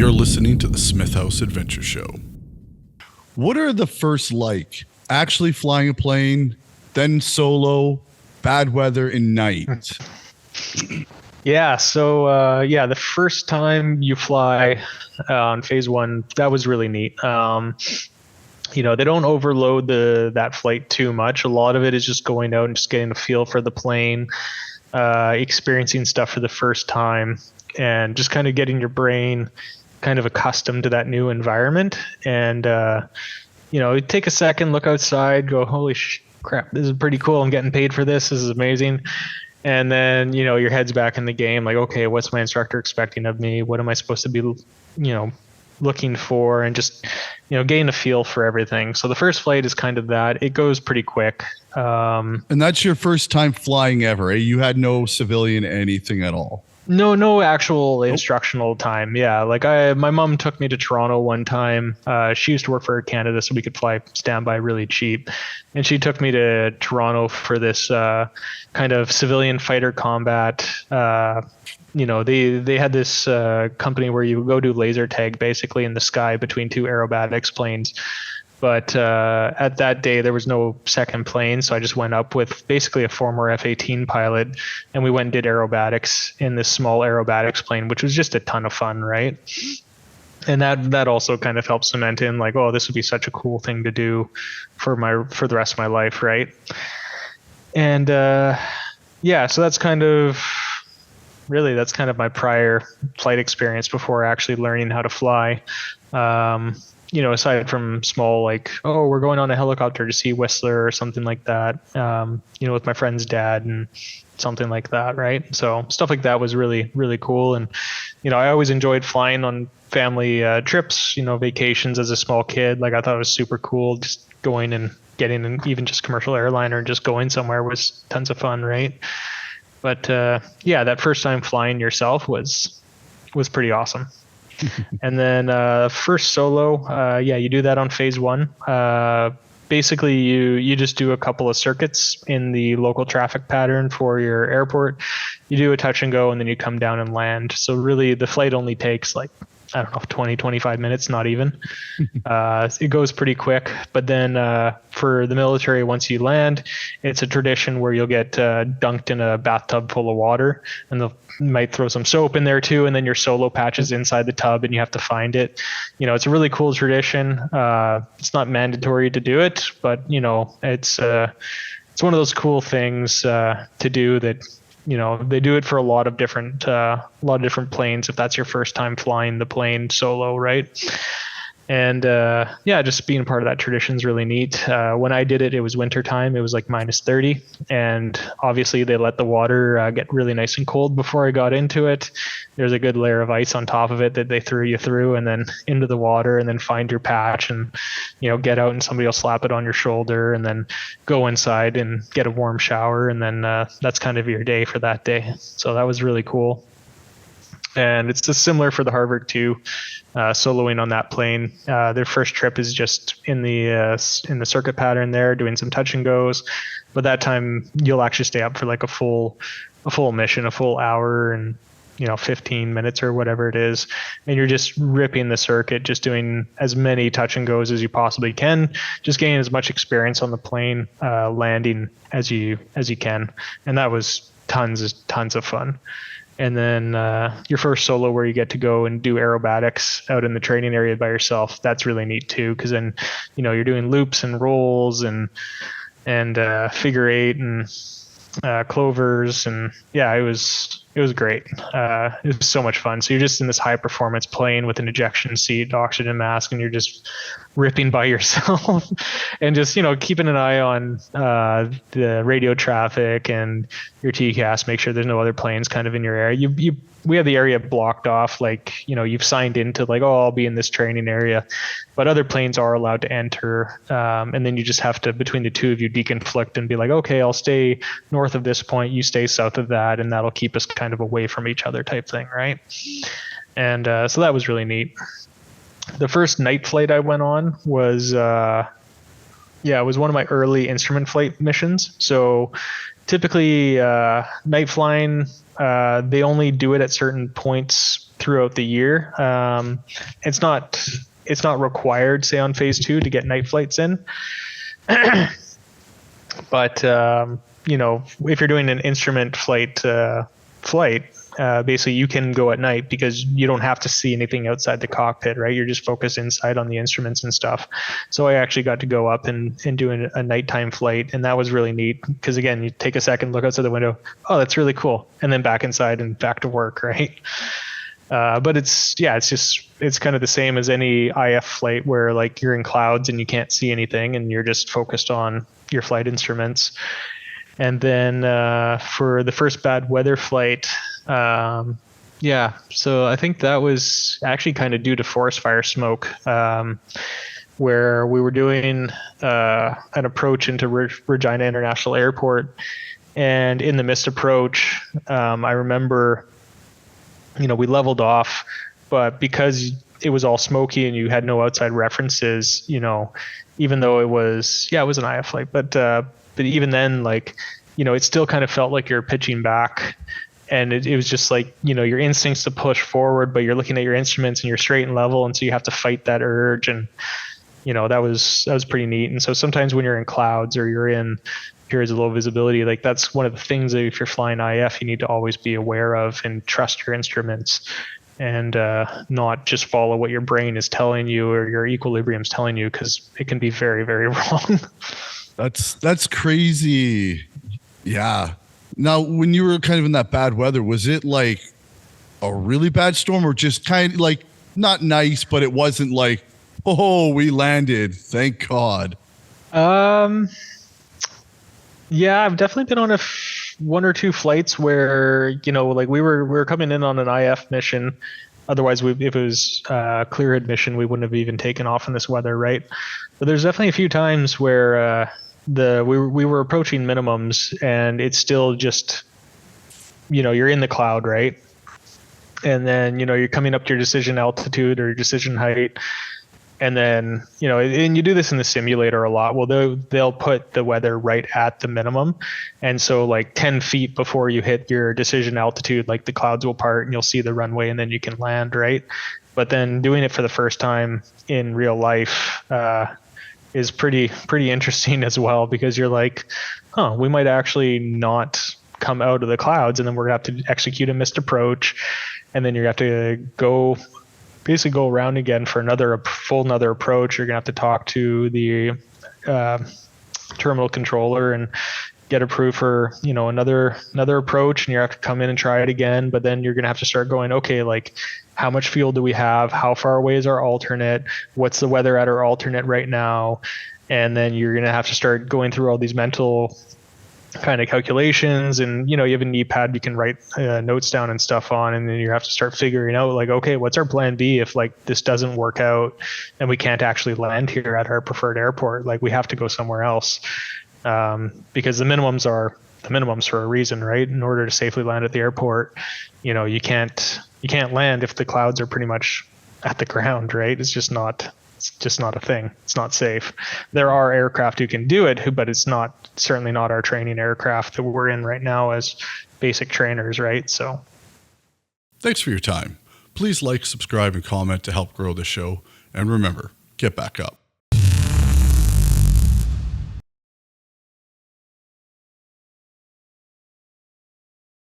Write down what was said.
You're listening to the Smith House Adventure Show. What are the first like? Actually flying a plane, then solo, bad weather, and night. Yeah, so the first time you fly on phase one, that was really neat. They don't overload that flight too much. A lot of it is just going out and just getting a feel for the plane, experiencing stuff for the first time, and just kind of getting your brain kind of accustomed to that new environment. And take a second, look outside, go, holy crap, this is pretty cool. I'm getting paid for this. This is amazing. And then, your head's back in the game. Like, okay, what's my instructor expecting of me? What am I supposed to be, looking for? And just, getting a feel for everything. So the first flight is kind of that. It goes pretty quick. And that's your first time flying ever, eh? You had no civilian anything at all? No actual instructional time. Yeah, like my mom took me to Toronto one time. She used to work for Air Canada, so we could fly standby really cheap. And she took me to Toronto for this kind of civilian fighter combat. They had this company where you go do laser tag basically in the sky between two aerobatics planes. But at that day, there was no second plane, so I just went up with basically a former F-18 pilot, and we went and did aerobatics in this small aerobatics plane, which was just a ton of fun, right? And that also kind of helped cement in, like, oh, this would be such a cool thing to do for the rest of my life, right? And so that's kind of my prior flight experience before actually learning how to fly. Aside from small, like, oh, we're going on a helicopter to see Whistler or something like that, with my friend's dad and something like that, right? So stuff like that was really, really cool. And, I always enjoyed flying on family trips, vacations as a small kid. Like, I thought it was super cool just going and getting an even just commercial airliner and just going somewhere was tons of fun, right? But that first time flying yourself was pretty awesome. And then first solo, you do that on phase one. Basically, you just do a couple of circuits in the local traffic pattern for your airport. You do a touch and go, and then you come down and land. So really, the flight only takes 20, 25 minutes, not even. It goes pretty quick. But then for the military, once you land, it's a tradition where you'll get dunked in a bathtub full of water, and they'll might throw some soap in there too, and then your solo patches inside the tub and you have to find it. It's a really cool tradition. It's not mandatory to do it, but it's one of those cool things to do that they do it for a lot of different planes if that's your first time flying the plane solo, right? And just being part of that tradition is really neat. When I did it, it was winter time. It was like -30, and obviously they let the water get really nice and cold before I got into it. There's a good layer of ice on top of it that they threw you through, and then into the water, and then find your patch, and get out, and somebody will slap it on your shoulder, and then go inside and get a warm shower, and then that's kind of your day for that day. So that was really cool. And it's just similar for the Harvard too, soloing on that plane. Their first trip is just in the circuit pattern there, doing some touch and goes. But that time you'll actually stay up for like a full mission, a full hour and 15 minutes or whatever it is, and you're just ripping the circuit, just doing as many touch and goes as you possibly can, just gaining as much experience on the plane, landing as you can, and that was tons of fun. And then your first solo where you get to go and do aerobatics out in the training area by yourself, that's really neat too, because then you're doing loops and rolls and figure eight and clovers, and it was great. It was so much fun. So you're just in this high performance plane with an ejection seat, oxygen mask, and you're just ripping by yourself and just, keeping an eye on the radio traffic and your TCAS, make sure there's no other planes kind of in your area. We have the area blocked off, like, you've signed into like, oh, I'll be in this training area, but other planes are allowed to enter. And then you just have to, between the two of you, deconflict and be like, okay, I'll stay north of this point, you stay south of that, and that'll keep us kind of away from each other type thing, right? And so that was really neat. The first night flight I went on was, it was one of my early instrument flight missions. So typically night flying, they only do it at certain points throughout the year. It's not required, say on phase 2, to get night flights in. But if you're doing an instrument flight, basically you can go at night because you don't have to see anything outside the cockpit, right? You're just focused inside on the instruments and stuff. So I actually got to go up and do a nighttime flight, and that was really neat because, again, you take a second, look outside the window, oh, that's really cool, and then back inside and back to work, right? But it's kind of the same as any IF flight where like you're in clouds and you can't see anything and you're just focused on your flight instruments. And then for the first bad weather flight, so I think that was actually kind of due to forest fire smoke, where we were doing an approach into Regina International Airport. And in the missed approach, I remember, we leveled off, but because it was all smoky and you had no outside references, even though it was an IF flight, but even then, like, it still kind of felt like you're pitching back, and it was just like, your instincts to push forward, but you're looking at your instruments and you're straight and level. And so you have to fight that urge. And, that was pretty neat. And so sometimes when you're in clouds or you're in periods of low visibility, like that's one of the things that if you're flying IF, you need to always be aware of and trust your instruments and not just follow what your brain is telling you or your equilibrium is telling you, because it can be very, very wrong. That's crazy. Yeah. Now, when you were kind of in that bad weather, was it like a really bad storm or just kind of like not nice, but it wasn't like, oh, we landed, thank God? Yeah, I've definitely been on one or two flights where, like we were coming in on an IF mission. Otherwise, if it was clear admission, we wouldn't have even taken off in this weather, right? But there's definitely a few times where we were approaching minimums, and it's still just, you're in the cloud, right? And then, you're coming up to your decision altitude or your decision height. And then, and you do this in the simulator a lot. Well, they'll put the weather right at the minimum. And so like 10 feet before you hit your decision altitude, like the clouds will part and you'll see the runway and then you can land, right? But then doing it for the first time in real life is pretty interesting as well, because you're like, we might actually not come out of the clouds, and then we're going to have to execute a missed approach. And then you have to go around again for another approach. You're gonna have to talk to the terminal controller and get approved for another approach, and you have to come in and try it again. But then you're gonna have to start going, okay, like how much fuel do we have? How far away is our alternate? What's the weather at our alternate right now? And then you're gonna have to start going through all these mental kind of calculations, and you have a knee pad you can write notes down and stuff on, and then you have to start figuring out like, okay, what's our plan B if like this doesn't work out and we can't actually land here at our preferred airport? Like we have to go somewhere else, because the minimums are the minimums for a reason, right? In order to safely land at the airport, you can't land if the clouds are pretty much at the ground, right? It's just not a thing. It's not safe. There are aircraft who can do it, but it's certainly not our training aircraft that we're in right now as basic trainers, right? So thanks for your time. Please like, subscribe, and comment to help grow the show. And remember, get back up.